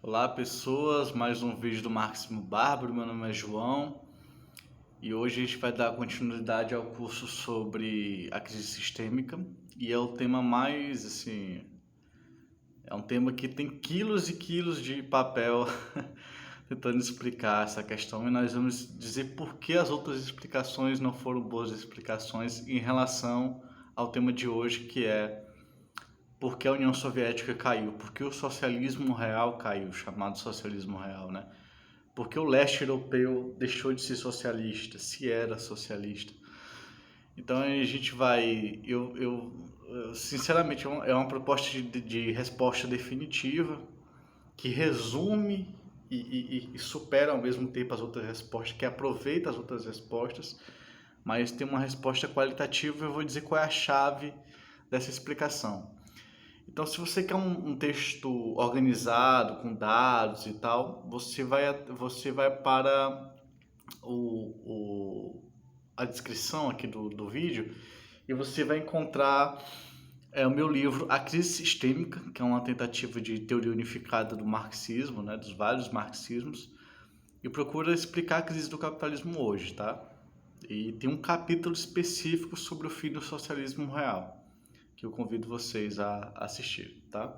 Olá pessoas, mais um vídeo do Marxismo Bárbaro, meu nome é João e hoje a gente vai dar continuidade ao curso sobre a crise sistêmica e é o tema mais, é um tema que tem quilos e quilos de papel tentando explicar essa questão e nós vamos dizer por que as outras explicações não foram boas explicações em relação ao tema de hoje, que é por que a União Soviética caiu, por que o socialismo real caiu, chamado socialismo real, né? Porque o leste europeu deixou de ser socialista, se era socialista. Então a gente vai, sinceramente é uma proposta de resposta definitiva que resume e supera ao mesmo tempo as outras respostas, que aproveita as outras respostas, mas tem uma resposta qualitativa. Eu vou dizer qual é a chave dessa explicação. Então, se você quer um texto organizado, com dados e tal, você vai para a descrição aqui do vídeo e você vai encontrar o meu livro A Crise Sistêmica, que é uma tentativa de teoria unificada do marxismo, né, dos vários marxismos, e procura explicar a crise do capitalismo hoje, tá? E tem um capítulo específico sobre o fim do socialismo real, que eu convido vocês a assistir, tá?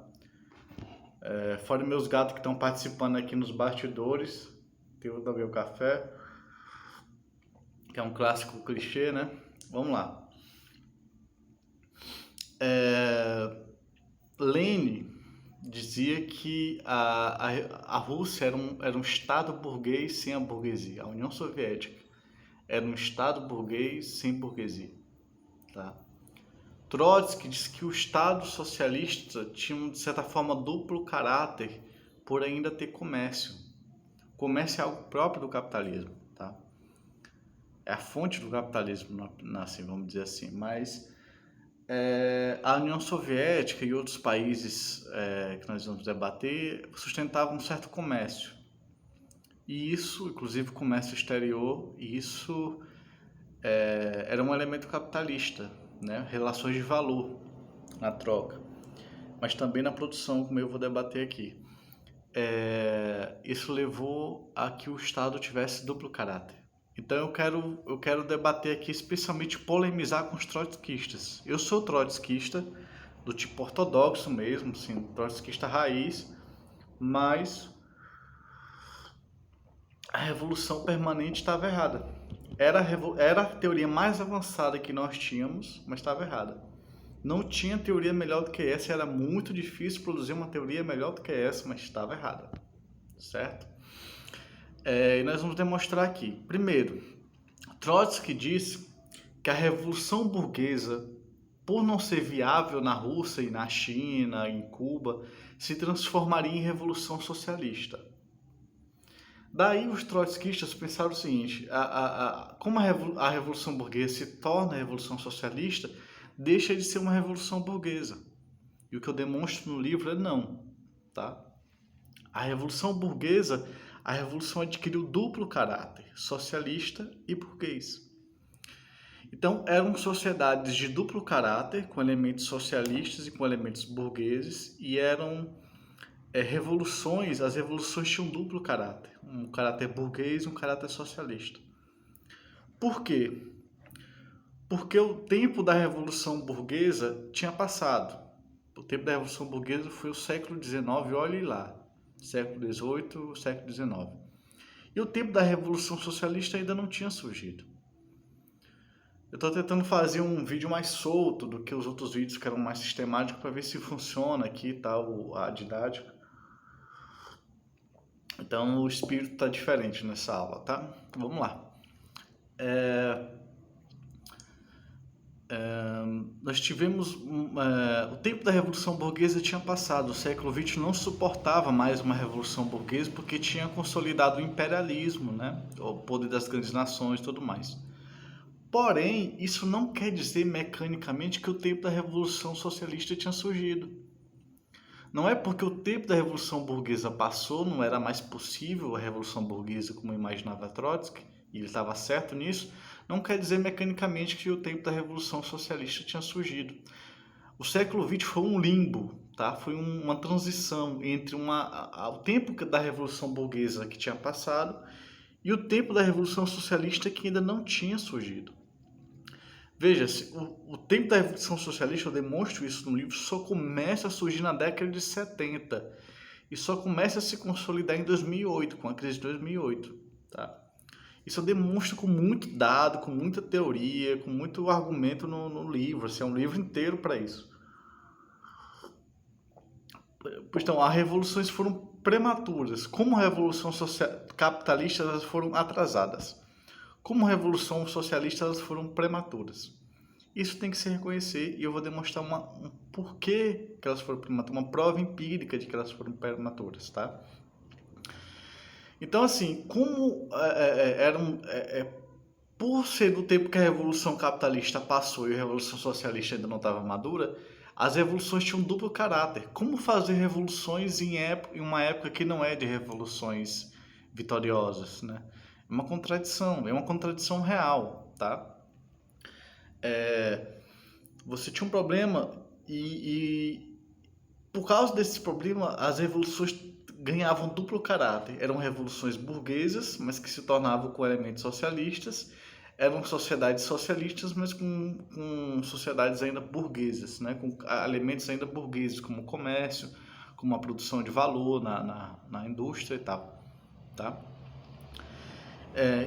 Fora meus gatos que estão participando aqui nos bastidores, tem o do meu café, que é um clássico clichê, né? Vamos lá. Lenin dizia que a Rússia era um estado burguês sem a burguesia. A União Soviética era um estado burguês sem burguesia, tá? Trotsky disse que o Estado socialista tinha, de certa forma, duplo caráter por ainda ter comércio. O comércio é algo próprio do capitalismo, tá? É a fonte do capitalismo, assim, vamos dizer assim. Mas a União Soviética e outros países que nós vamos debater sustentavam um certo comércio. E isso, inclusive comércio exterior, isso era um elemento capitalista, né? Relações de valor na troca, mas também na produção, como eu vou debater aqui. Isso levou a que o Estado tivesse duplo caráter. Então eu quero debater aqui, especialmente polemizar com os trotskistas. Eu sou trotskista, do tipo ortodoxo mesmo, assim, trotskista raiz, mas a revolução permanente estava errada. Era a teoria mais avançada que nós tínhamos, mas estava errada. Não tinha teoria melhor do que essa, era muito difícil produzir uma teoria melhor do que essa, mas estava errada, certo? E nós vamos demonstrar aqui. Primeiro, Trotsky disse que a revolução burguesa, por não ser viável na Rússia e na China, em Cuba, se transformaria em revolução socialista. Daí os trotskistas pensaram o seguinte: como a revolução burguesa se torna a revolução socialista, deixa de ser uma revolução burguesa. E o que eu demonstro no livro é não, tá? A revolução burguesa, a revolução adquiriu duplo caráter, socialista e burguês. Então, eram sociedades de duplo caráter, com elementos socialistas e com elementos burgueses, e eram revoluções. As revoluções tinham duplo caráter, um caráter burguês e um caráter socialista. Por quê? Porque o tempo da Revolução Burguesa tinha passado. O tempo da Revolução Burguesa foi o século XIX, olhe lá, século XVIII, século XIX. E o tempo da Revolução Socialista ainda não tinha surgido. Eu estou tentando fazer um vídeo mais solto do que os outros vídeos que eram mais sistemáticos para ver se funciona aqui, tá, a didática. Então o espírito está diferente nessa aula, tá? Vamos lá. Nós tivemos o tempo da Revolução Burguesa tinha passado, o século XX não suportava mais uma Revolução Burguesa porque tinha consolidado o imperialismo, né? O poder das grandes nações e tudo mais. Porém, isso não quer dizer mecanicamente que o tempo da Revolução Socialista tinha surgido. Não é porque o tempo da Revolução Burguesa passou, não era mais possível a Revolução Burguesa como imaginava Trotsky, e ele estava certo nisso, não quer dizer mecanicamente que o tempo da Revolução Socialista tinha surgido. O século XX foi um limbo, tá? Foi uma transição entre o tempo da Revolução Burguesa que tinha passado e o tempo da Revolução Socialista que ainda não tinha surgido. Veja, o tempo da Revolução Socialista, eu demonstro isso no livro, só começa a surgir na década de 70 e só começa a se consolidar em 2008, com a crise de 2008, tá? Isso eu demonstro com muito dado, com muita teoria, com muito argumento no livro, assim, é um livro inteiro para isso. Então, as revoluções foram prematuras. Como a revolução capitalista, elas foram atrasadas. Como a revolução socialista, elas foram prematuras. Isso tem que se reconhecer e eu vou demonstrar um porquê que elas foram prematuras, uma prova empírica de que elas foram prematuras, tá? Então, assim, como por ser do tempo que a revolução capitalista passou e a revolução socialista ainda não estava madura, as revoluções tinham um duplo caráter. Como fazer revoluções em uma época que não é de revoluções vitoriosas, né? É uma contradição real, tá? Você tinha um problema e por causa desse problema, as revoluções ganhavam duplo caráter. Eram revoluções burguesas, mas que se tornavam com elementos socialistas. Eram sociedades socialistas, mas com sociedades ainda burguesas, né? Com elementos ainda burgueses, como o comércio, como a produção de valor na indústria e tal. Tá?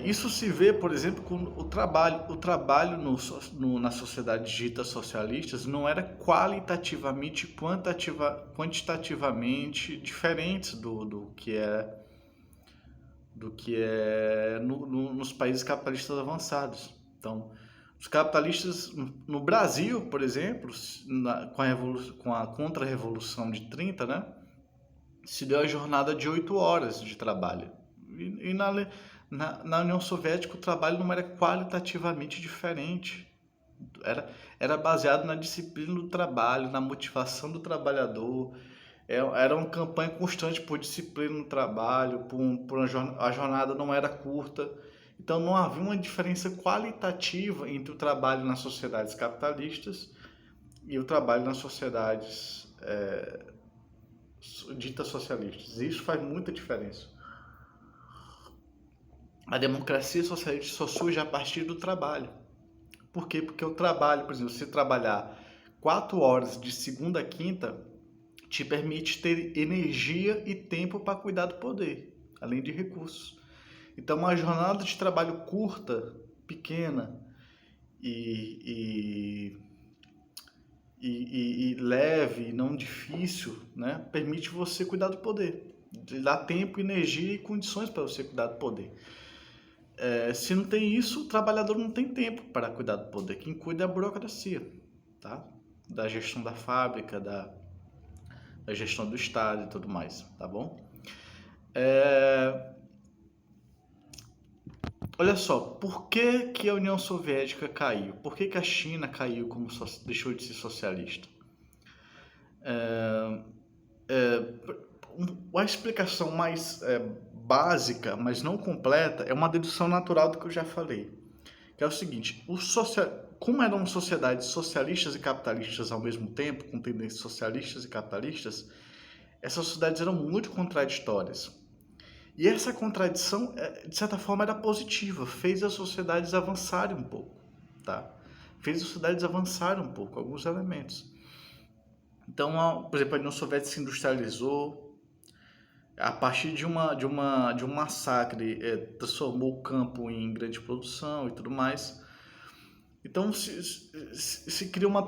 Isso se vê, por exemplo, com o trabalho. O trabalho nas sociedades ditas socialistas não era qualitativamente quantitativamente diferentes do que é nos países capitalistas avançados. Então, os capitalistas no Brasil, por exemplo, com a contra-revolução de 30, né, se deu a jornada de 8 horas de trabalho. E na União Soviética o trabalho não era qualitativamente diferente. Era baseado na disciplina do trabalho, na motivação do trabalhador. Era uma campanha constante por disciplina no trabalho, a jornada não era curta. Então não havia uma diferença qualitativa entre o trabalho nas sociedades capitalistas e o trabalho nas sociedades ditas socialistas. Isso faz muita diferença. A democracia socialista só surge a partir do trabalho. Por quê? Porque o trabalho, por exemplo, você trabalhar 4 horas de segunda a quinta, te permite ter energia e tempo para cuidar do poder, além de recursos. Então, uma jornada de trabalho curta, pequena e leve, não difícil, né, permite você cuidar do poder. Dá tempo, energia e condições para você cuidar do poder. Se não tem isso, o trabalhador não tem tempo para cuidar do poder. Quem cuida é a burocracia, tá? Da gestão da fábrica, da gestão do Estado e tudo mais, tá bom? Olha só, por que a União Soviética caiu? Por que a China caiu deixou de ser socialista? A explicação mais básica, mas não completa, é uma dedução natural do que eu já falei. Que é o seguinte, como eram sociedades socialistas e capitalistas ao mesmo tempo, com tendências socialistas e capitalistas, essas sociedades eram muito contraditórias. E essa contradição, de certa forma, era positiva, fez as sociedades avançarem um pouco, tá? Fez as sociedades avançarem um pouco, alguns elementos. Então, por exemplo, a União Soviética se industrializou, a partir de um massacre, transformou o campo em grande produção e tudo mais. Então, se cria uma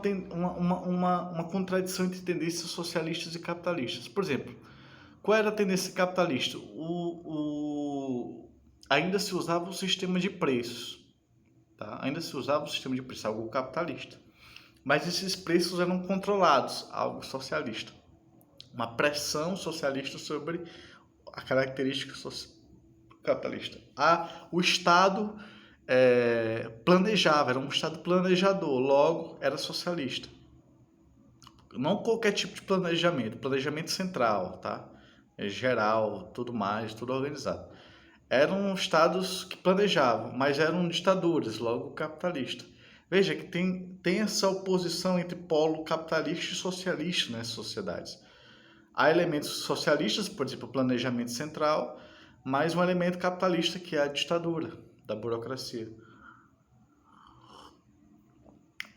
contradição entre tendências socialistas e capitalistas. Por exemplo, qual era a tendência capitalista? Ainda se usava o sistema de preços, tá? Ainda se usava o sistema de preços, algo capitalista. Mas esses preços eram controlados, algo socialista. Uma pressão socialista sobre a característica capitalista. O Estado planejava, era um Estado planejador, logo era socialista. Não qualquer tipo de planejamento central, tá? Geral, tudo mais, tudo organizado. Eram estados que planejavam, mas eram ditaduras, logo capitalista. Veja que tem essa oposição entre polo capitalista e socialista nessas sociedades. Há elementos socialistas, por exemplo, o planejamento central, mais um elemento capitalista que é a ditadura da burocracia.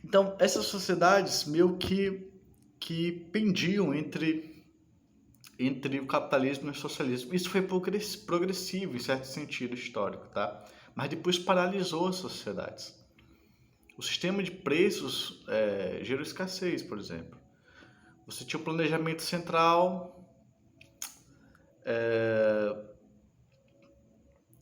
Então, essas sociedades meio que pendiam entre o capitalismo e o socialismo. Isso foi progressivo, em certo sentido histórico, tá? Mas depois paralisou as sociedades. O sistema de preços gerou escassez, por exemplo. Você tinha o planejamento central,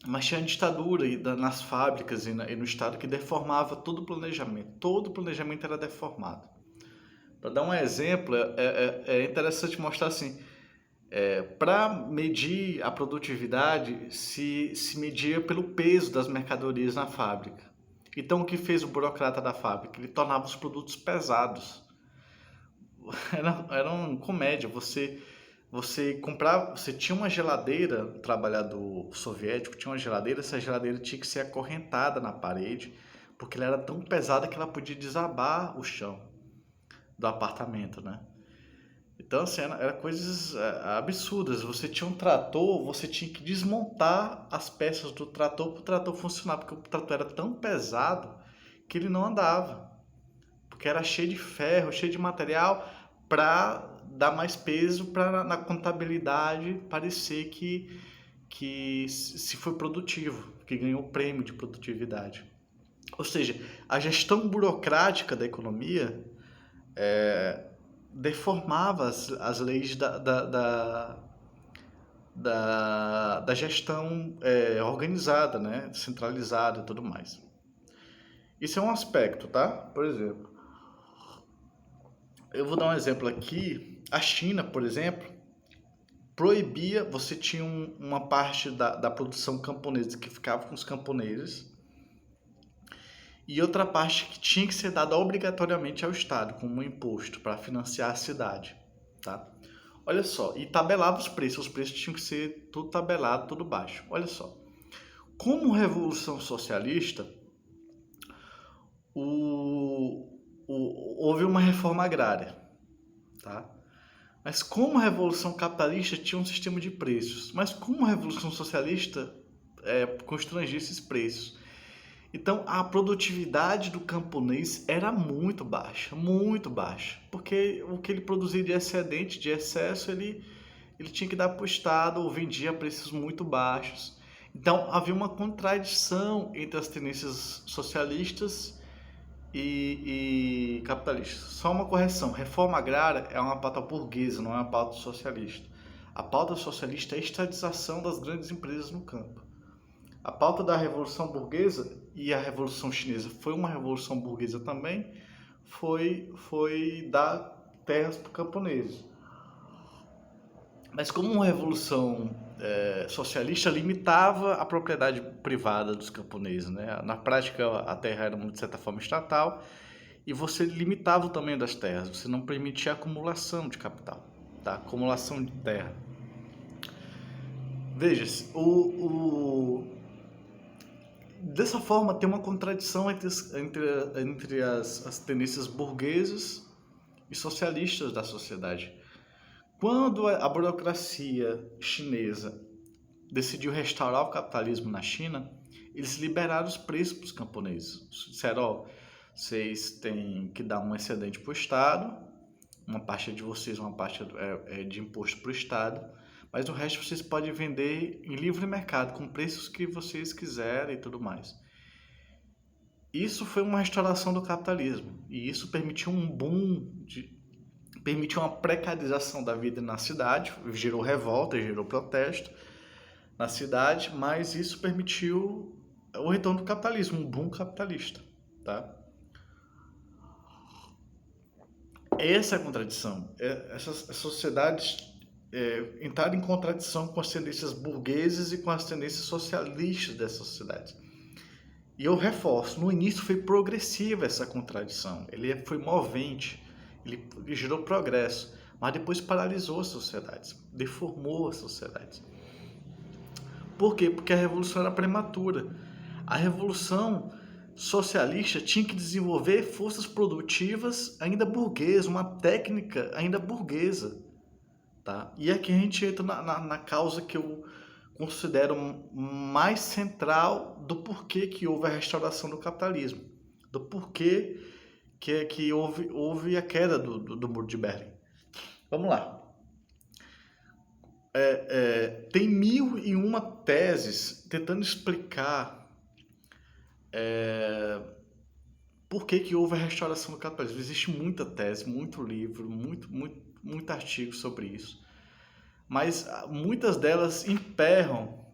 mas tinha a ditadura nas fábricas e no Estado que deformava todo o planejamento. Todo o planejamento era deformado. Para dar um exemplo, é interessante mostrar assim, para medir a produtividade, se media pelo peso das mercadorias na fábrica. Então, o que fez o burocrata da fábrica? Ele tornava os produtos pesados. Era uma comédia. Você comprava, você tinha uma geladeira, o trabalhador soviético tinha uma geladeira, essa geladeira tinha que ser acorrentada na parede, porque ela era tão pesada que ela podia desabar o chão do apartamento, né? Então, assim, era coisas absurdas. Você tinha um trator, você tinha que desmontar as peças do trator para o trator funcionar, porque o trator era tão pesado que ele não andava, porque era cheio de ferro, cheio de material para dar mais peso para na contabilidade parecer que se foi produtivo, que ganhou o prêmio de produtividade. Ou seja, a gestão burocrática da economia deformava as leis da gestão organizada, né? Centralizada e tudo mais. Isso é um aspecto, tá? Por exemplo, eu vou dar um exemplo aqui. A China, por exemplo, proibia, você tinha uma parte da produção camponesa que ficava com os camponeses e outra parte que tinha que ser dada obrigatoriamente ao Estado, como um imposto para financiar a cidade, tá? Olha só, e tabelava os preços tinham que ser tudo tabelado, tudo baixo. Olha só, como Revolução Socialista, houve uma reforma agrária, tá? Mas como a Revolução Capitalista tinha um sistema de preços, mas como a Revolução Socialista constrangia esses preços. Então, a produtividade do camponês era muito baixa, porque o que ele produzia de excedente, de excesso, ele tinha que dar para o Estado ou vendia a preços muito baixos. Então, havia uma contradição entre as tendências socialistas e capitalistas. Só uma correção, reforma agrária é uma pauta burguesa, não é uma pauta socialista. A pauta socialista é a estatização das grandes empresas no campo. A pauta da Revolução Burguesa e a Revolução Chinesa foi uma revolução burguesa também, foi dar terras para os camponeses. Mas como uma revolução socialista limitava a propriedade privada dos camponeses, né? Na prática, a terra era, de certa forma, estatal e você limitava o tamanho das terras, você não permitia a acumulação de capital, tá? Acumulação de terra. Veja-se, dessa forma, tem uma contradição entre as tendências burguesas e socialistas da sociedade. Quando a burocracia chinesa decidiu restaurar o capitalismo na China, eles liberaram os preços para os camponeses. Disseram, vocês têm que dar um excedente para o Estado, uma parte de vocês, uma parte de imposto para o Estado, mas o resto vocês podem vender em livre mercado, com preços que vocês quiserem e tudo mais. Isso foi uma restauração do capitalismo, e isso permitiu um boom, permitiu uma precarização da vida na cidade, gerou revolta, gerou protesto na cidade, mas isso permitiu o retorno do capitalismo, um boom capitalista, tá? Essa é a contradição. Essas sociedades entraram em contradição com as tendências burguesas e com as tendências socialistas dessas sociedades. E eu reforço, no início foi progressiva essa contradição, ele foi movente, ele gerou progresso, mas depois paralisou as sociedades, deformou as sociedades. Por quê? Porque a revolução era prematura. A revolução socialista tinha que desenvolver forças produtivas ainda burguesas, uma técnica ainda burguesa. Tá? E aqui a gente entra na causa que eu considero mais central do porquê que houve a restauração do capitalismo, do porquê que houve a queda do Muro de Berlim. Vamos lá. Tem 1001 teses tentando explicar por que houve a restauração do capitalismo. Existe muita tese, muito livro, muito artigo sobre isso. Mas muitas delas emperram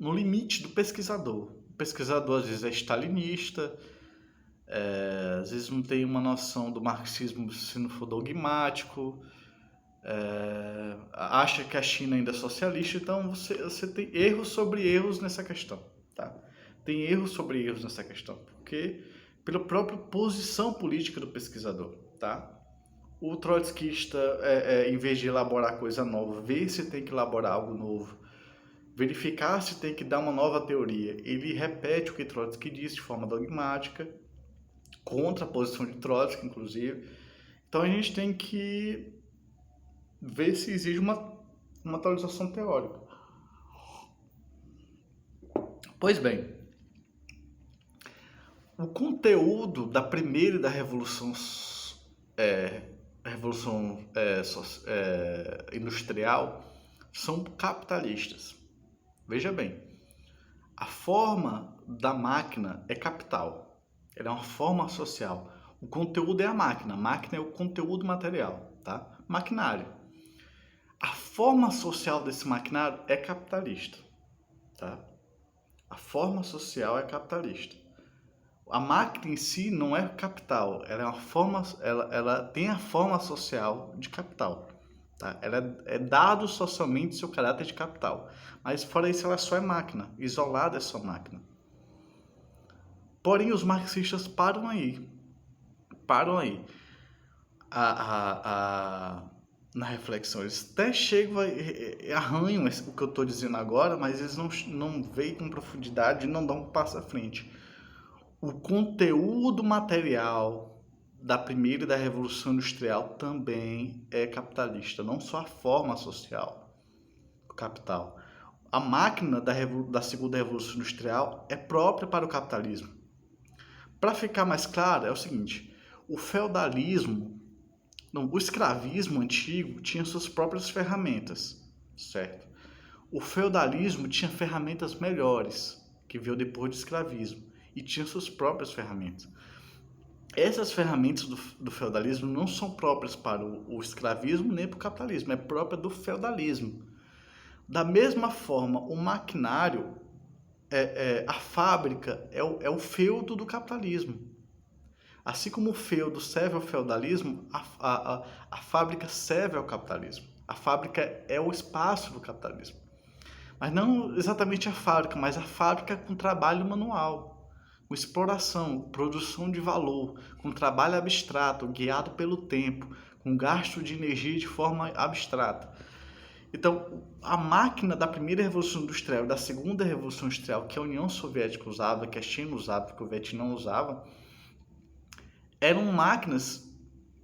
no limite do pesquisador. O pesquisador às vezes é stalinista, às vezes não tem uma noção do marxismo se não for dogmático, acha que a China ainda é socialista, então você tem erros sobre erros nessa questão. Tá? Tem erros sobre erros nessa questão, porque pela própria posição política do pesquisador. Tá? O trotskista, em vez de elaborar coisa nova, ver se tem que elaborar algo novo, verificar se tem que dar uma nova teoria, ele repete o que Trotsky disse de forma dogmática, contra a posição de Trotsky, inclusive. Então a gente tem que ver se exige uma atualização teórica. Pois bem, o conteúdo da primeira e da revolução industrial são capitalistas. Veja bem, a forma da máquina é capital, ela é uma forma social. O conteúdo é a máquina é o conteúdo material, tá? Maquinário. A forma social desse maquinário é capitalista, tá? A forma social é capitalista. A máquina em si não é capital, ela é uma forma, ela tem a forma social de capital. Tá? Ela é dado socialmente seu caráter de capital, mas fora isso ela só é máquina, isolada é só máquina. Porém os marxistas param aí, na reflexão. Eles até chegam, arranham o que eu estou dizendo agora, mas eles não veem com profundidade e não dão um passo à frente. O conteúdo material da primeira e da Revolução Industrial também é capitalista, não só a forma social do capital. A máquina da segunda Revolução Industrial é própria para o capitalismo. Para ficar mais claro, é o seguinte, o escravismo antigo tinha suas próprias ferramentas, certo? O feudalismo tinha ferramentas melhores, que veio depois do escravismo, e tinha suas próprias ferramentas. Essas ferramentas do feudalismo não são próprias para o escravismo nem para o capitalismo, é própria do feudalismo. Da mesma forma, o maquinário, a fábrica é o feudo do capitalismo. Assim como o feudo serve ao feudalismo, a fábrica serve ao capitalismo. A fábrica é o espaço do capitalismo. Mas não exatamente a fábrica, mas a fábrica com trabalho manual. Com exploração, produção de valor, com trabalho abstrato, guiado pelo tempo, com gasto de energia de forma abstrata. Então, a máquina da primeira Revolução Industrial e da segunda Revolução Industrial, que a União Soviética usava, que a China usava, que o Vietnã usava, eram máquinas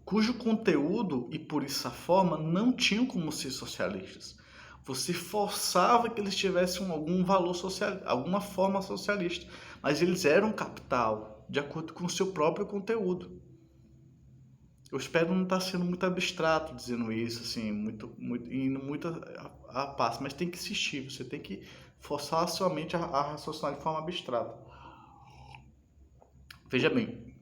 cujo conteúdo e por isso a forma não tinham como ser socialistas. Você forçava que eles tivessem algum valor social, alguma forma socialista, mas eles eram capital, de acordo com o seu próprio conteúdo. Eu espero não estar sendo muito abstrato dizendo isso, assim, indo muito a passo, mas tem que insistir, você tem que forçar a sua mente a raciocinar de forma abstrata. Veja bem,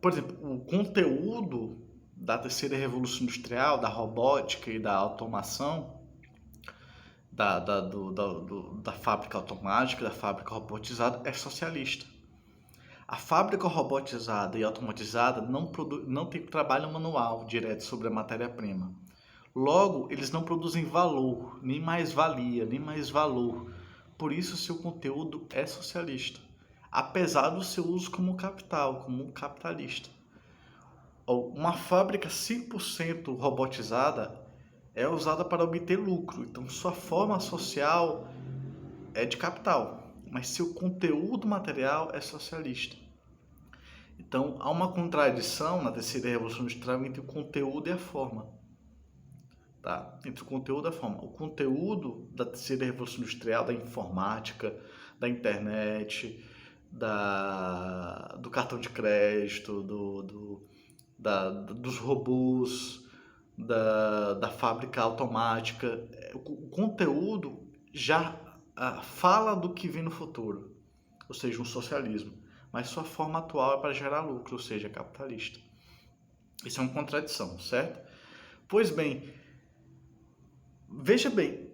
por exemplo, o conteúdo da terceira revolução industrial, da robótica e da automação, da fábrica automática, da fábrica robotizada, é socialista. A fábrica robotizada e automatizada não tem trabalho manual direto sobre a matéria-prima. Logo, eles não produzem valor, nem mais-valia, nem mais valor. Por isso, seu conteúdo é socialista, apesar do seu uso como capital, como um capitalista. Uma fábrica 100% robotizada é usada para obter lucro, então sua forma social é de capital. mas seu conteúdo material é socialista. Então, há uma contradição na terceira revolução industrial entre o conteúdo e a forma. Tá? Entre o conteúdo e a forma. O conteúdo da terceira revolução industrial, da informática, da internet, do cartão de crédito, dos robôs, da fábrica automática, o conteúdo já fala do que vem no futuro, ou seja, um socialismo, mas sua forma atual é para gerar lucro, ou seja, capitalista. Isso é uma contradição, certo? Pois bem, veja bem,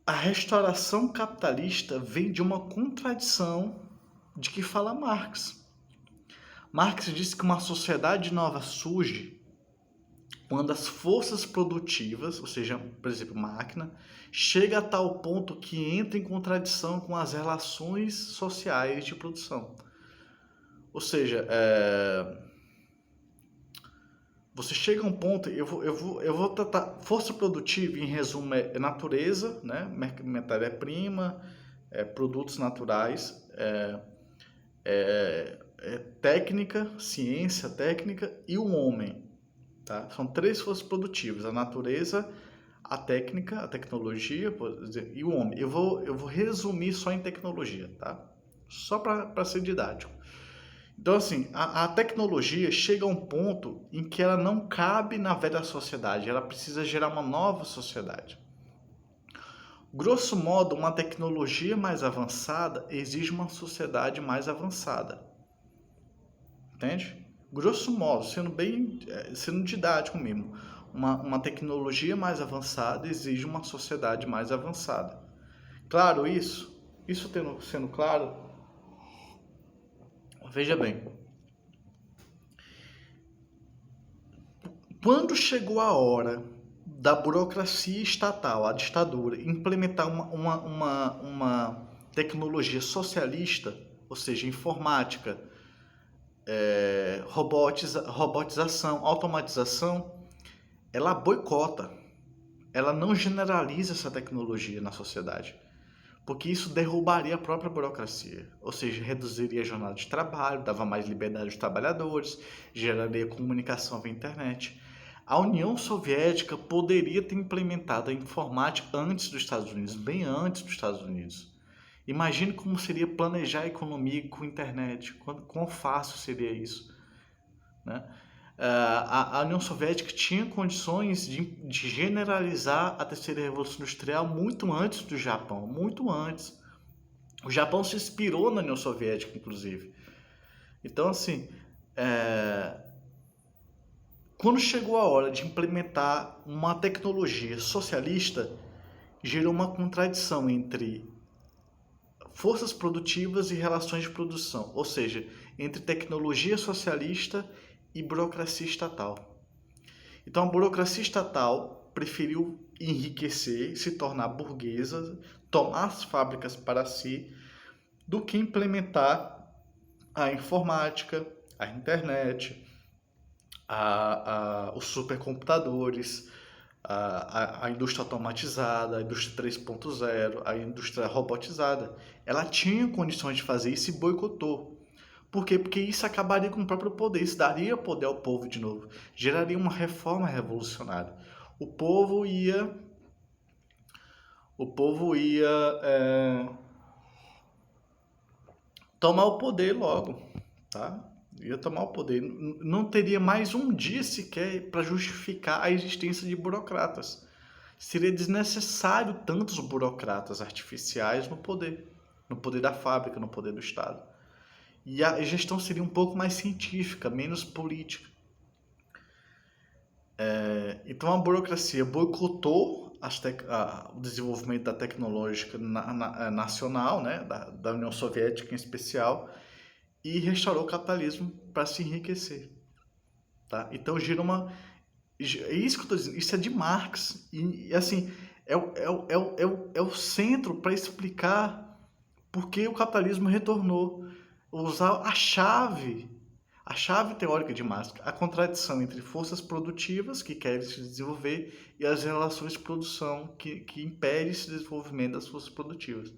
a restauração capitalista vem de uma contradição de que fala Marx. Marx disse que uma sociedade nova surge quando as forças produtivas, ou seja, por exemplo, máquina, chega a tal ponto que entra em contradição com as relações sociais de produção. Ou seja, você chega a um ponto, eu vou tratar força produtiva, em resumo, é natureza, né? Matéria-prima, produtos naturais, técnica, ciência técnica e o homem. Tá? São três forças produtivas: a natureza, a técnica, a tecnologia, e o homem. Eu vou resumir só em tecnologia, tá? Só para ser didático. Então, assim, a tecnologia chega a um ponto em que ela não cabe na velha sociedade, ela precisa gerar uma nova sociedade. Grosso modo, uma tecnologia mais avançada exige uma sociedade mais avançada. Entende? Grosso modo, sendo didático mesmo, uma tecnologia mais avançada exige uma sociedade mais avançada. Claro isso? Isso sendo claro? Veja bem, quando chegou a hora da burocracia estatal, a ditadura, implementar uma tecnologia socialista, ou seja, informática, robotização, automatização, ela boicota, ela não generaliza essa tecnologia na sociedade, porque isso derrubaria a própria burocracia, ou seja, reduziria a jornada de trabalho, dava mais liberdade aos trabalhadores, geraria comunicação via internet. A União Soviética poderia ter implementado a informática antes dos Estados Unidos, bem antes dos Estados Unidos. Imagine como seria planejar a economia com internet, quão fácil seria isso, né? A União Soviética tinha condições de generalizar a terceira revolução industrial muito antes do Japão, muito antes. O Japão se inspirou na União Soviética, inclusive. Então, assim, quando chegou a hora de implementar uma tecnologia socialista, gerou uma contradição entre forças produtivas e relações de produção, ou seja, entre tecnologia socialista e burocracia estatal. Então, a burocracia estatal preferiu enriquecer, se tornar burguesa, tomar as fábricas para si, do que implementar a informática, a internet, os supercomputadores, a indústria automatizada, a indústria 3.0, a indústria robotizada. Ela tinha condições de fazer isso e boicotou. Por quê? Porque isso acabaria com o próprio poder, isso daria poder ao povo de novo, geraria uma reforma revolucionária. O povo ia tomar o poder logo, tá? Ia tomar o poder. Não teria mais um dia sequer para justificar a existência de burocratas. Seria desnecessário tantos burocratas artificiais no poder da fábrica, no poder do Estado. E a gestão seria um pouco mais científica, menos política. Então a burocracia boicotou o desenvolvimento da tecnológica nacional, né, da União Soviética em especial, e restaurou o capitalismo para se enriquecer. Tá? Então gira uma... É isso que eu estou dizendo, isso é de Marx. E assim, é o centro para explicar por que o capitalismo retornou. Usar a chave teórica de Marx, a contradição entre forças produtivas que querem se desenvolver e as relações de produção que impedem esse desenvolvimento das forças produtivas.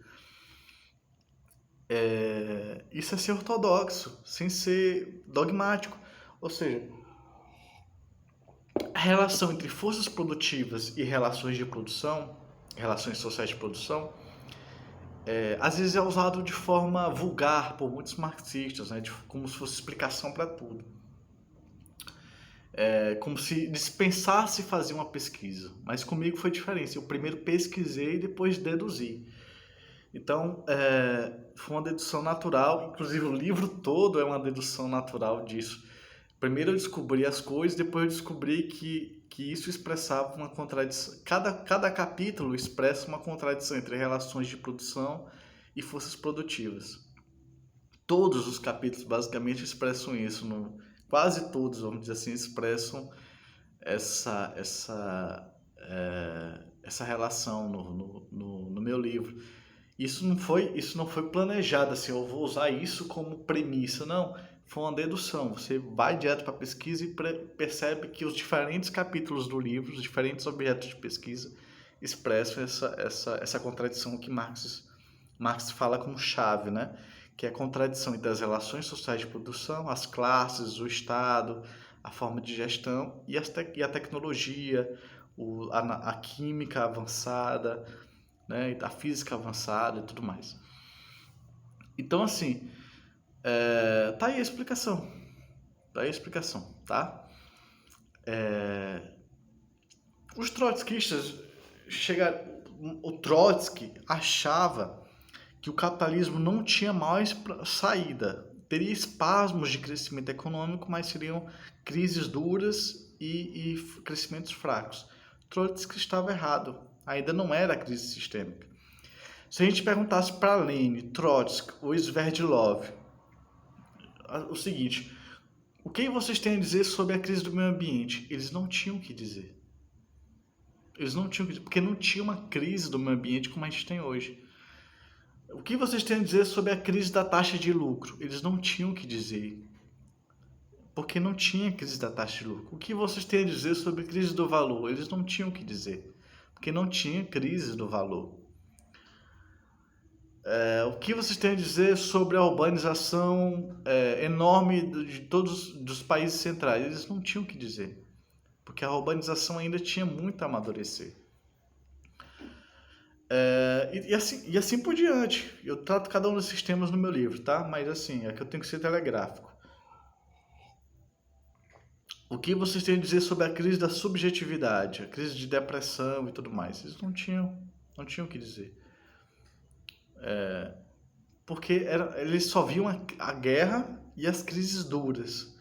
Isso é ser ortodoxo, sem ser dogmático. Ou seja, a relação entre forças produtivas e relações de produção, relações sociais de produção, às vezes é usado de forma vulgar por muitos marxistas, né, como se fosse explicação para tudo. É como se dispensasse fazer uma pesquisa. Mas comigo foi diferente. Eu primeiro pesquisei e depois deduzi. Então, foi uma dedução natural. Inclusive, o livro todo é uma dedução natural disso. Primeiro eu descobri as coisas, depois eu descobri que isso expressava uma contradição. Cada capítulo expressa uma contradição entre relações de produção e forças produtivas. Todos os capítulos basicamente expressam isso. Quase todos, vamos dizer assim, expressam essa relação no meu livro. Isso não foi planejado assim, eu vou usar isso como premissa, não. Foi uma dedução. Você vai direto para a pesquisa e percebe que os diferentes capítulos do livro, os diferentes objetos de pesquisa, expressam essa contradição que Marx fala como chave, né? Que é a contradição entre as relações sociais de produção, as classes, o Estado, a forma de gestão e a tecnologia, a química avançada, né? A física avançada e tudo mais. Então, assim, tá aí a explicação. Tá aí a explicação, tá? Os trotskistas chegaram. O Trotsky achava que o capitalismo não tinha mais saída. Teria espasmos de crescimento econômico, mas seriam crises duras e crescimentos fracos. Trotsky estava errado. Ainda não era crise sistêmica. Se a gente perguntasse para Lenin, Trotsky ou Sverdlov o seguinte: o que vocês têm a dizer sobre a crise do meio ambiente? Eles não tinham o que dizer. Eles não tinham o que dizer, porque não tinha uma crise do meio ambiente como a gente tem hoje. O que vocês têm a dizer sobre a crise da taxa de lucro? Eles não tinham o que dizer, porque não tinha crise da taxa de lucro. O que vocês têm a dizer sobre a crise do valor? Eles não tinham o que dizer, porque não tinha crise do valor. O que vocês têm a dizer sobre a urbanização enorme de todos os países centrais? Eles não tinham o que dizer, porque a urbanização ainda tinha muito a amadurecer. E assim por diante. Eu trato cada um desses temas no meu livro, tá? Mas assim, é que eu tenho que ser telegráfico. O que vocês têm a dizer sobre a crise da subjetividade, a crise de depressão e tudo mais? Eles não tinham o que dizer. Porque eles só viam a guerra e as crises duras.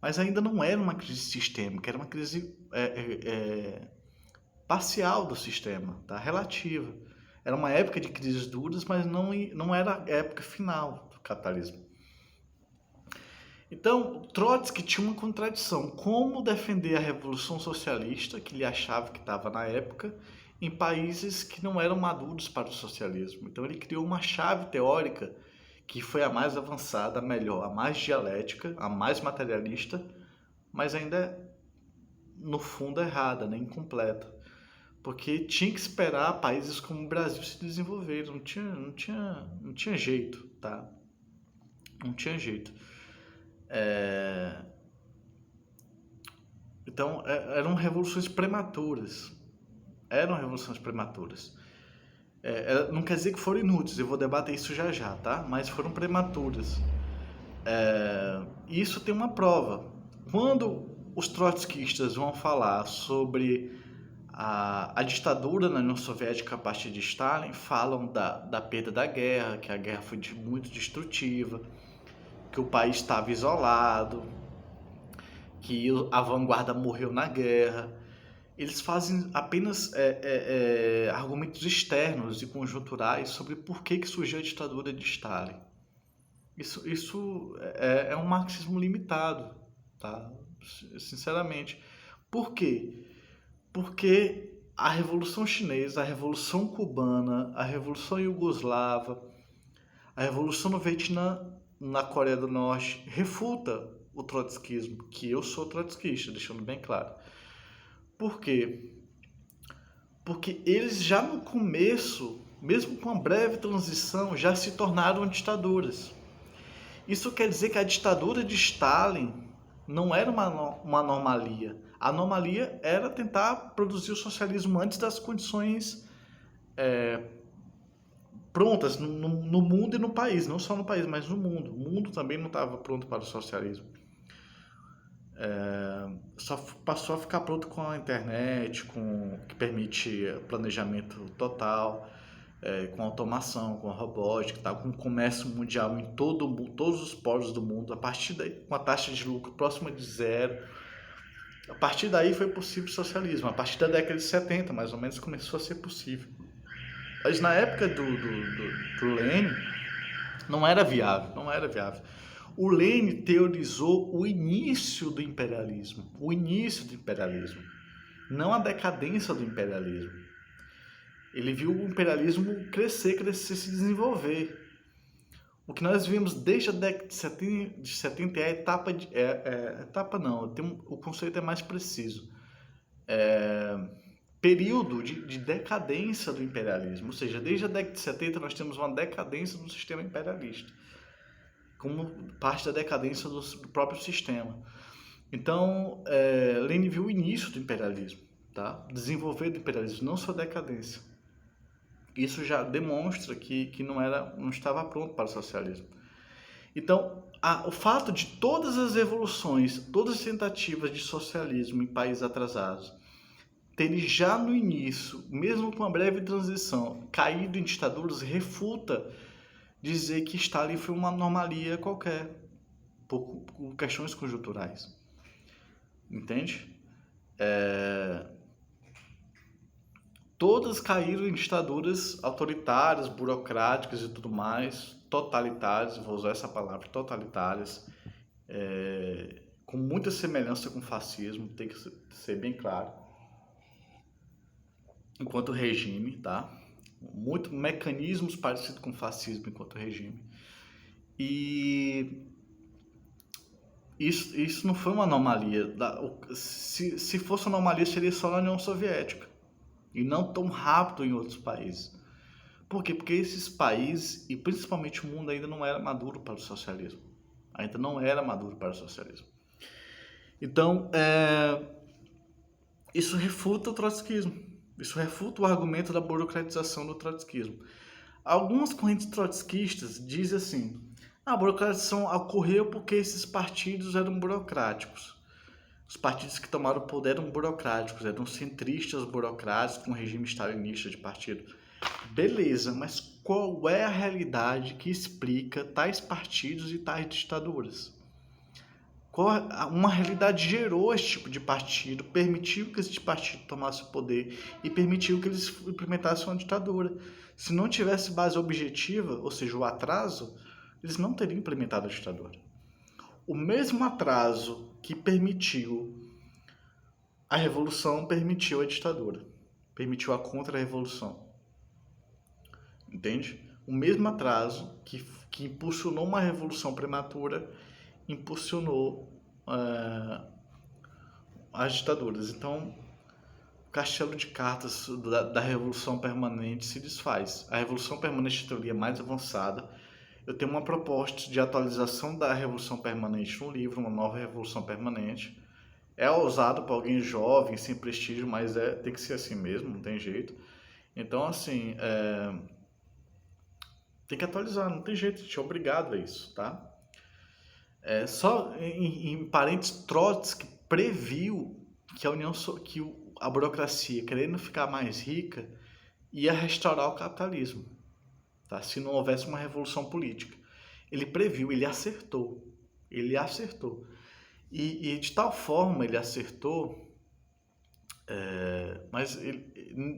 Mas ainda não era uma crise sistêmica, era uma crise parcial do sistema, tá? Relativa. Era uma época de crises duras, mas não era a época final do capitalismo. Então, Trotsky tinha uma contradição. Como defender a revolução socialista, que ele achava que estava na época, em países que não eram maduros para o socialismo? Então, ele criou uma chave teórica que foi a mais avançada, a melhor, a mais dialética, a mais materialista, mas ainda, no fundo, errada, né? Incompleta. Porque tinha que esperar países como o Brasil se desenvolverem. Não tinha jeito, tá? Não tinha jeito. Então, eram revoluções prematuras. Eram revoluções prematuras. Não quer dizer que foram inúteis, eu vou debater isso já já, tá? Mas foram prematuras. Isso tem uma prova. Quando os trotskistas vão falar sobre a ditadura na União Soviética a partir de Stalin, falam da perda da guerra, que a guerra foi muito destrutiva, que o país estava isolado, que a vanguarda morreu na guerra. Eles fazem apenas argumentos externos e conjunturais sobre por que surgiu a ditadura de Stalin. Isso é um marxismo limitado, tá? Sinceramente. Por quê? Porque a Revolução Chinesa, a Revolução Cubana, a Revolução Iugoslava, a Revolução no Vietnã, na Coreia do Norte, refuta o trotskismo, que eu sou trotskista, deixando bem claro. Por quê? Porque eles já no começo mesmo com uma breve transição, já se tornaram ditaduras. Isso quer dizer que a ditadura de Stalin não era uma anomalia. A anomalia era tentar produzir o socialismo antes das condições prontas no mundo e no país. Não só no país, mas no mundo. O mundo também não estava pronto para o socialismo. Só passou a ficar pronto com a internet, que permite planejamento total, com automação, com robótica, tá? Com comércio mundial em todos os polos do mundo, a partir daí, com a taxa de lucro próxima de zero. A partir daí foi possível o socialismo. A partir da década de 70, mais ou menos, começou a ser possível. Mas na época do Lenin, não era viável. O Lenin teorizou o início do imperialismo, não a decadência do imperialismo. Ele viu o imperialismo crescer, se desenvolver. O que nós vimos desde a década de 70 é a etapa não, o conceito é mais preciso. Período de decadência do imperialismo, ou seja, desde a década de 70 nós temos uma decadência do sistema imperialista, como parte da decadência do próprio sistema. Então, Lenin viu o início do imperialismo, tá? Desenvolver do imperialismo, não só decadência. Isso já demonstra que não estava pronto para o socialismo. Então, o fato de todas as evoluções, todas as tentativas de socialismo em países atrasados, terem já no início, mesmo com uma breve transição, caído em ditaduras, refuta dizer que Stalin foi uma anomalia qualquer, por questões conjunturais. Entende? Todas caíram em ditaduras autoritárias, burocráticas e tudo mais, totalitárias, vou usar essa palavra, totalitárias, com muita semelhança com o fascismo, tem que ser bem claro, enquanto regime, tá? Muito mecanismos parecidos com o fascismo enquanto regime. E isso não foi uma anomalia. Se fosse uma anomalia, seria só na União Soviética. E não tão rápido em outros países. Por quê? Porque esses países, e principalmente o mundo, ainda não era maduro para o socialismo. Então, isso refuta o trotskismo. Isso refuta o argumento da burocratização do trotskismo. Algumas correntes trotskistas dizem assim: a burocratização ocorreu porque esses partidos eram burocráticos. Os partidos que tomaram o poder eram burocráticos, eram centristas burocráticos com regime stalinista de partido. Beleza, mas qual é a realidade que explica tais partidos e tais ditaduras? Uma realidade gerou esse tipo de partido, permitiu que esse partido tomasse o poder e permitiu que eles implementassem uma ditadura. Se não tivesse base objetiva, ou seja, o atraso, eles não teriam implementado a ditadura. O mesmo atraso que permitiu a revolução permitiu a ditadura, permitiu a contra-revolução. Entende? O mesmo atraso que impulsionou uma revolução prematura impulsionou as ditaduras. Então, o castelo de cartas da Revolução Permanente se desfaz. A Revolução Permanente, de teoria mais avançada, eu tenho uma proposta de atualização da Revolução Permanente no livro, uma nova Revolução Permanente. É ousado para alguém jovem, sem prestígio, mas tem que ser assim mesmo, não tem jeito. Então, assim, tem que atualizar, não tem jeito, a gente é obrigado a isso, tá? Só em parênteses, Trotsky previu que a burocracia, querendo ficar mais rica, ia restaurar o capitalismo, tá? Se não houvesse uma revolução política. Ele previu, ele acertou. E de tal forma ele acertou, mas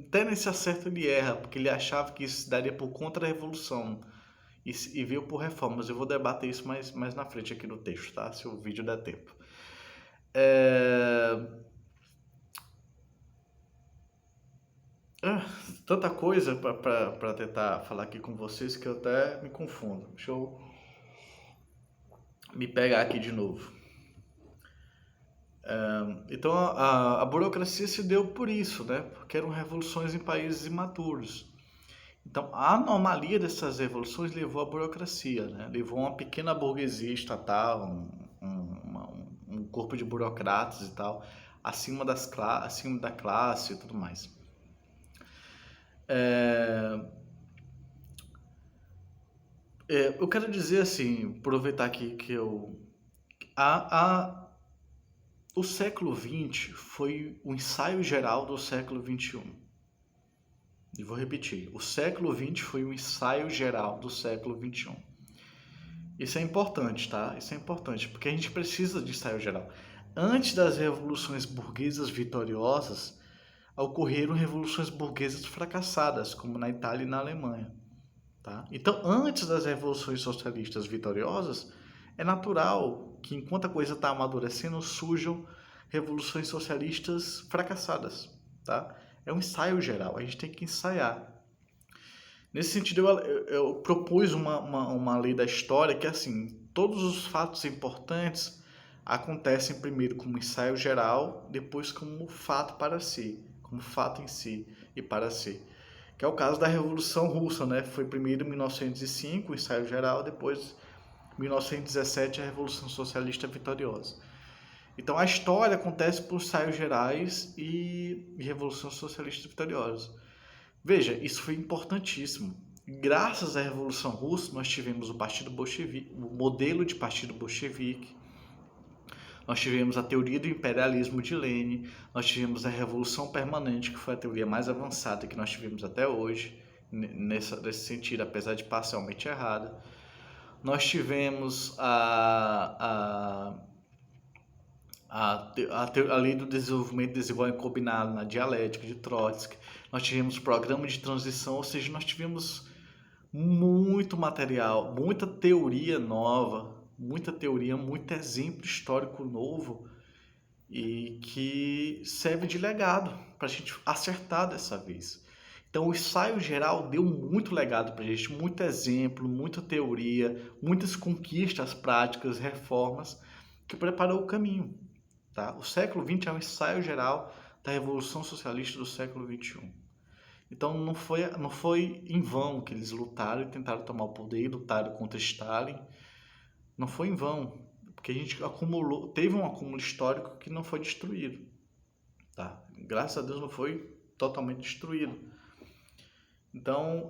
até nesse acerto ele erra, porque ele achava que isso daria por contra-revolução e veio por reformas. Eu vou debater isso mais na frente aqui no texto, tá? Se o vídeo der tempo. Tanta coisa para tentar falar aqui com vocês que eu até me confundo. Deixa eu me pegar aqui de novo. Então a burocracia se deu por isso, né? Porque eram revoluções em países imaturos. Então, a anomalia dessas revoluções levou à burocracia, né? Levou a uma pequena burguesia estatal, um corpo de burocratas e tal, acima da classe e tudo mais. Eu quero dizer assim, aproveitar aqui que o século XX foi o ensaio geral do século XXI. E vou repetir, o século XX foi o ensaio geral do século XXI. Isso é importante, tá? Isso é importante, porque a gente precisa de ensaio geral. Antes das revoluções burguesas vitoriosas, ocorreram revoluções burguesas fracassadas, como na Itália e na Alemanha. Tá? Então, antes das revoluções socialistas vitoriosas, é natural que, enquanto a coisa está amadurecendo, surjam revoluções socialistas fracassadas. Tá? É um ensaio geral, a gente tem que ensaiar. Nesse sentido, eu propus uma lei da história que, assim, todos os fatos importantes acontecem primeiro como ensaio geral, depois como fato para si, como fato em si e para si. Que é o caso da Revolução Russa, né? Foi primeiro em 1905, o ensaio geral, depois 1917, a Revolução Socialista Vitoriosa. Então a história acontece por ensaios gerais e Revolução Socialista Vitoriosa. Veja, isso foi importantíssimo. Graças à Revolução Russa, nós tivemos o Partido Bolchevique, o modelo de Partido Bolchevique, nós tivemos a teoria do imperialismo de Lenin, nós tivemos a Revolução Permanente, que foi a teoria mais avançada que nós tivemos até hoje, nesse sentido, apesar de parcialmente errada. Nós tivemos a lei do desenvolvimento desigual e combinado na dialética de Trotsky. Nós tivemos programa de transição, ou seja, nós tivemos muito material, muita teoria nova, muita teoria, muito exemplo histórico novo e que serve de legado para a gente acertar dessa vez. Então, o ensaio geral deu muito legado para a gente, muito exemplo, muita teoria, muitas conquistas práticas, reformas que preparou o caminho. Tá? O século XX é um ensaio geral da Revolução Socialista do século XXI. Então não foi em vão que eles lutaram e tentaram tomar o poder, lutaram contra Stalin. Não foi em vão, porque a gente teve um acúmulo histórico que não foi destruído. Tá? Graças a Deus não foi totalmente destruído. Então,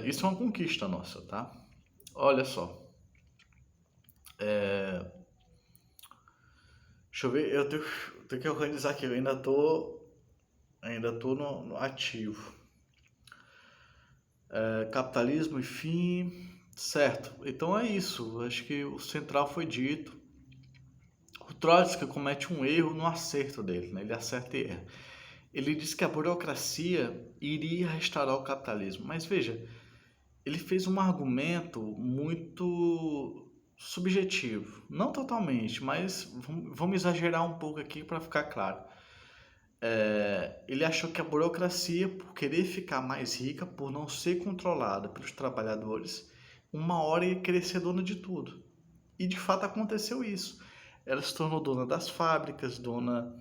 isso é uma conquista nossa, tá? Olha só. Deixa eu ver, eu tenho que organizar aqui, eu ainda tô no ativo. Capitalismo e fim, certo. Então é isso, acho que o central foi dito. O Trotsky comete um erro no acerto dele, né? Ele acerta e erra. Ele disse que a burocracia iria restaurar o capitalismo, mas veja, ele fez um argumento muito subjetivo, não totalmente, mas vamos exagerar um pouco aqui para ficar claro. Ele achou que a burocracia, por querer ficar mais rica, por não ser controlada pelos trabalhadores, uma hora ia querer ser dona de tudo. E de fato aconteceu isso. Ela se tornou dona das fábricas, dona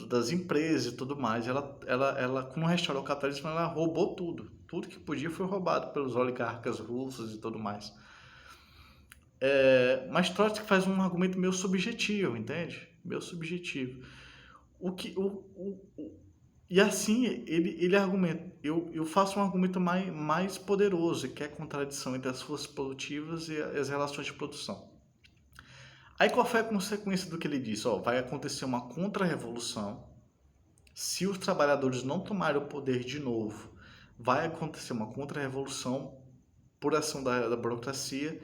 das empresas e tudo mais. Ela, como restaurou o capitalismo, ela roubou tudo. Tudo que podia foi roubado pelos oligarcas russos e tudo mais. Mas Trotsky faz um argumento meio subjetivo, entende? Meio subjetivo. E assim ele argumenta. Eu faço um argumento mais poderoso, que é a contradição entre as forças produtivas e as relações de produção. Aí qual foi a consequência do que ele disse? Vai acontecer uma contra-revolução. Se os trabalhadores não tomarem o poder de novo, vai acontecer uma contra-revolução por ação da burocracia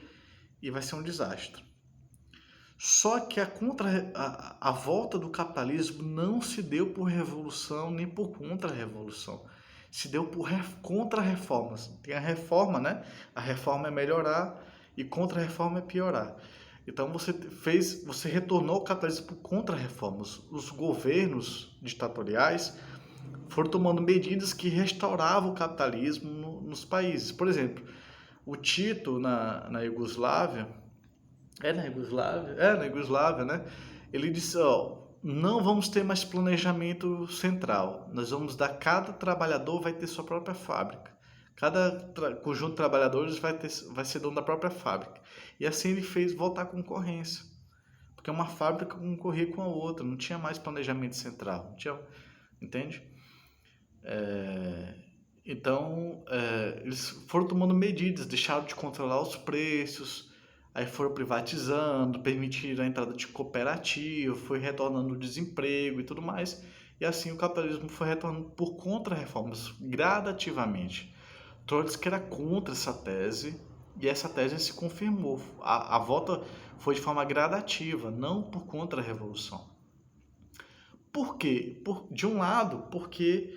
e vai ser um desastre. Só que a volta do capitalismo não se deu por revolução nem por contra-revolução. Se deu por contra-reformas. Tem a reforma, né? A reforma é melhorar e contra-reforma é piorar. Então você retornou ao capitalismo por contra-reformas. Os governos ditatoriais foram tomando medidas que restauravam o capitalismo nos países. Por exemplo, o Tito na Iugoslávia, na Iugoslávia, né? Ele disse, não vamos ter mais planejamento central. Nós vamos dar, cada trabalhador vai ter sua própria fábrica. Cada conjunto de trabalhadores vai ser dono da própria fábrica. E assim ele fez voltar a concorrência. Porque uma fábrica concorria com a outra, não tinha mais planejamento central. Não tinha, entende? Então, eles foram tomando medidas, deixaram de controlar os preços, aí foram privatizando, permitiram a entrada de cooperativa, foi retornando o desemprego e tudo mais. E assim o capitalismo foi retornando por contra-reformas, gradativamente. Trotsky era contra essa tese, e essa tese se confirmou. A volta foi de forma gradativa, não por contra-revolução. Por quê? De um lado, porque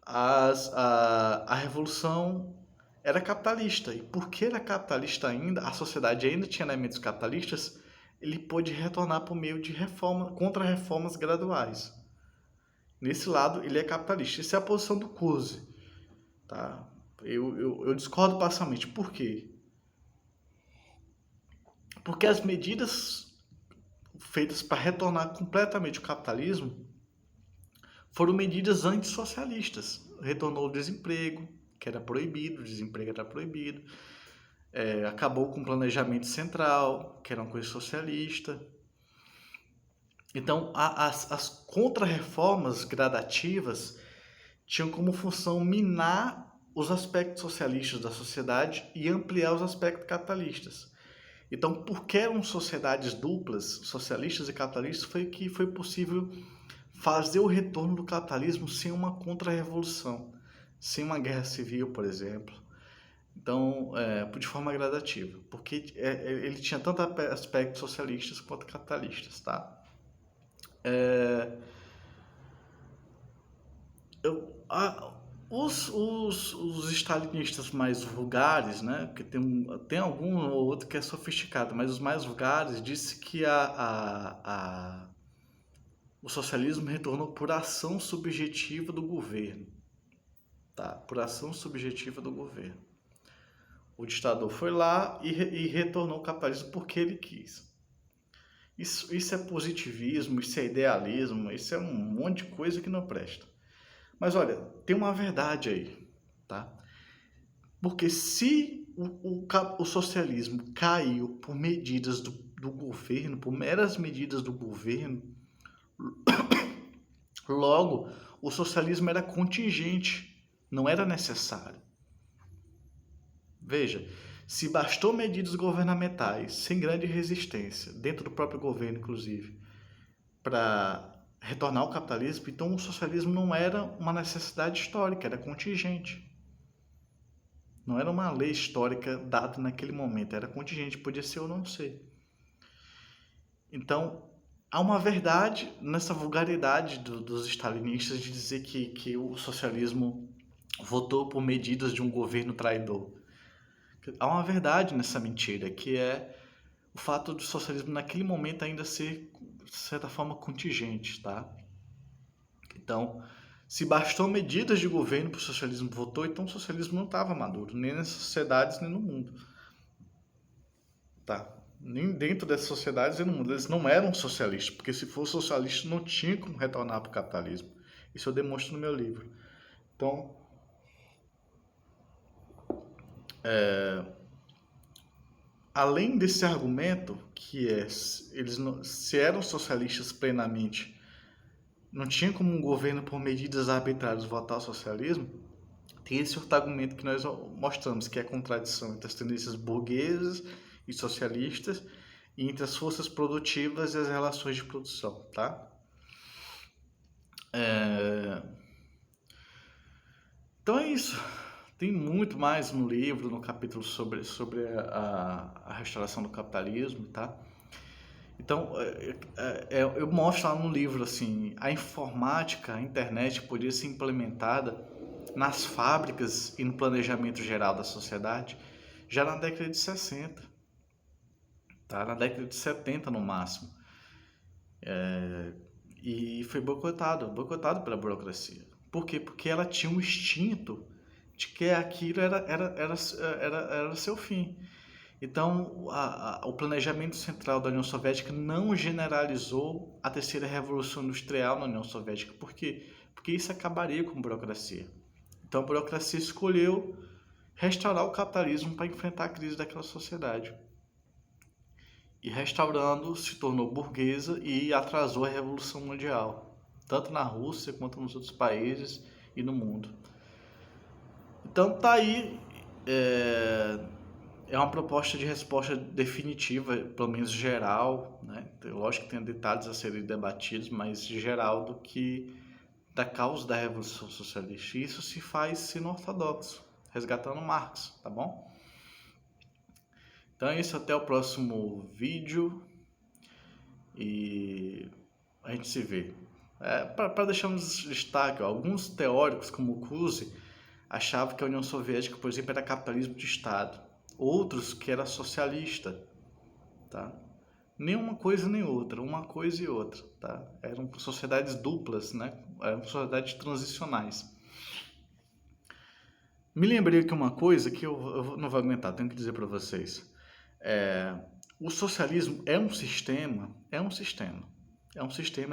a revolução era capitalista. E porque era capitalista ainda, a sociedade ainda tinha elementos capitalistas, ele pôde retornar por meio de contra-reformas graduais. Nesse lado, ele é capitalista. Essa é a posição do Coase. Tá? Eu discordo parcialmente. Por quê? Porque as medidas feitas para retornar completamente o capitalismo foram medidas antissocialistas. Retornou o desemprego, que era proibido, o desemprego era proibido. Acabou com o planejamento central, que era uma coisa socialista. Então, as contra-reformas gradativas tinham como função minar os aspectos socialistas da sociedade e ampliar os aspectos capitalistas. Então, porque eram sociedades duplas, socialistas e capitalistas, foi que foi possível fazer o retorno do capitalismo sem uma contra-revolução, sem uma guerra civil, por exemplo. Então, de forma gradativa, porque ele tinha tanto aspectos socialistas quanto capitalistas, tá? Os stalinistas mais vulgares, né, porque tem algum ou outro que é sofisticado, mas os mais vulgares dizem que o socialismo retornou por ação subjetiva do governo, tá? Por ação subjetiva do governo. O ditador foi lá e retornou o capitalismo porque ele quis. Isso é positivismo, isso é idealismo, isso é um monte de coisa que não presta. Mas olha, tem uma verdade aí, tá? Porque se o socialismo caiu por medidas do governo, por meras medidas do governo, logo o socialismo era contingente, não era necessário. Veja, se bastou medidas governamentais, sem grande resistência, dentro do próprio governo, inclusive, para retornar ao capitalismo, então o socialismo não era uma necessidade histórica, era contingente. Não era uma lei histórica dada naquele momento, era contingente, podia ser ou não ser. Então, há uma verdade nessa vulgaridade dos stalinistas de dizer que o socialismo votou por medidas de um governo traidor. Há uma verdade nessa mentira, que é o fato do socialismo naquele momento ainda ser, de certa forma, contingente, tá? Então, se bastou medidas de governo para o socialismo votou, então o socialismo não estava maduro, nem nas sociedades, nem no mundo. Tá? Nem dentro dessas sociedades e no mundo. Eles não eram socialistas, porque se fosse socialista não tinha como retornar para o capitalismo. Isso eu demonstro no meu livro. Então, além desse argumento, que eles não, se eram socialistas plenamente, não tinha como um governo por medidas arbitrárias votar o socialismo, tem esse outro argumento que nós mostramos, que é a contradição entre as tendências burguesas e socialistas e entre as forças produtivas e as relações de produção, tá? Então é isso. Tem muito mais no livro, no capítulo sobre a restauração do capitalismo, tá? Então, eu mostro lá no livro, assim, a informática, a internet podia ser implementada nas fábricas e no planejamento geral da sociedade já na década de 60, tá? Na década de 70 no máximo. E foi boicotado pela burocracia. Por quê? Porque ela tinha um instinto de que aquilo era seu fim. Então, o planejamento central da União Soviética não generalizou a terceira revolução industrial na União Soviética. Por quê? Porque isso acabaria com a burocracia. Então, a burocracia escolheu restaurar o capitalismo para enfrentar a crise daquela sociedade. E restaurando, se tornou burguesa e atrasou a Revolução Mundial, tanto na Rússia quanto nos outros países e no mundo. Então, tá aí. É uma proposta de resposta definitiva, pelo menos geral, né? Lógico que tem detalhes a serem debatidos, mas geral da causa da Revolução Socialista. E isso se faz sendo ortodoxo, resgatando Marx, tá bom? Então é isso, até o próximo vídeo e a gente se vê. Para deixar um destaque, ó, alguns teóricos, como Coase, achavam que a União Soviética, por exemplo, era capitalismo de Estado. Outros que era socialista, tá? Nem uma coisa nem outra, uma coisa e outra, tá? Eram sociedades duplas, né? Eram sociedades transicionais. Me lembrei aqui uma coisa que eu não vou aguentar, tenho que dizer para vocês. O socialismo é um sistema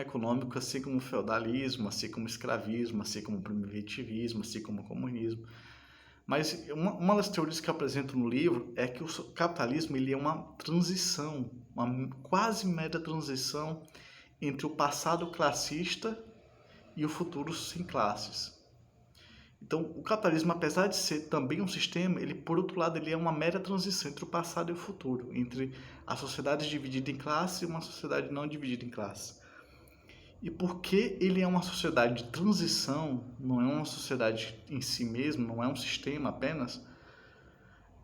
econômico, assim como o feudalismo, assim como o escravismo, assim como o primitivismo, assim como o comunismo. Mas uma das teorias que eu apresento no livro é que o capitalismo ele é uma transição, uma quase mera transição entre o passado classista e o futuro sem classes. Então, o capitalismo, apesar de ser também um sistema, ele, por outro lado, ele é uma mera transição entre o passado e o futuro, entre a sociedade dividida em classe e uma sociedade não dividida em classe. E porque ele é uma sociedade de transição, não é uma sociedade em si mesmo, não é um sistema apenas,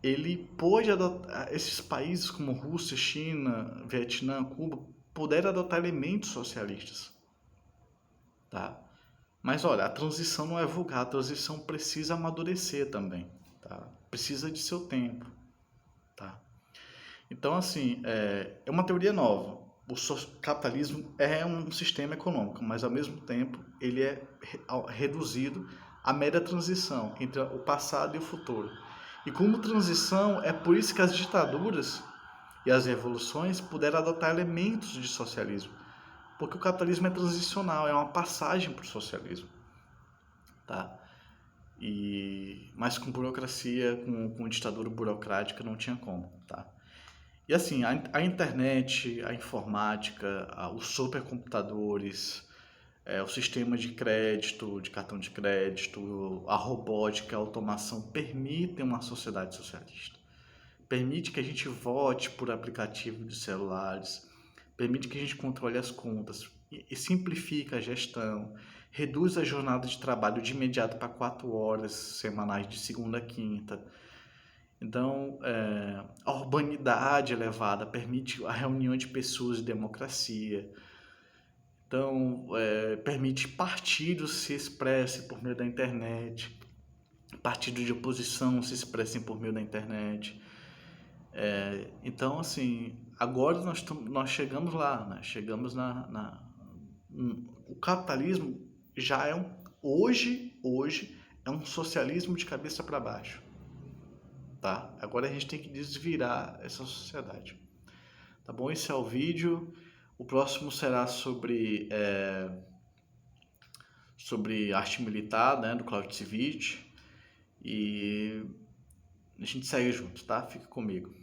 ele pôde adotar, esses países como Rússia, China, Vietnã, Cuba, puderam adotar elementos socialistas, tá? Mas olha, a transição não é vulgar, a transição precisa amadurecer também, tá? Precisa de seu tempo, tá? Então, assim, é uma teoria nova. O capitalismo é um sistema econômico, mas ao mesmo tempo ele é reduzido à mera transição entre o passado e o futuro. E como transição, é por isso que as ditaduras e as revoluções puderam adotar elementos de socialismo, porque o capitalismo é transicional, é uma passagem para o socialismo, tá? Mas com burocracia, com ditadura burocrática, não tinha como, tá? E assim, a internet, a informática, os supercomputadores, o sistema de crédito, de cartão de crédito, a robótica, a automação permitem uma sociedade socialista. Permite que a gente vote por aplicativo de celulares, permite que a gente controle as contas e simplifica a gestão, reduz a jornada de trabalho de imediato para 4 horas semanais de segunda a quinta. Então, a urbanidade elevada permite a reunião de pessoas e democracia. Então, permite partidos se expressem por meio da internet, partidos de oposição se expressem por meio da internet. Então, assim, agora nós chegamos lá, né? Chegamos o capitalismo já hoje é um socialismo de cabeça para baixo, tá? Agora a gente tem que desvirar essa sociedade, tá bom? Esse é o vídeo. O próximo será sobre arte militar, né, do Clausewitz, e a gente segue junto, tá? Fica comigo.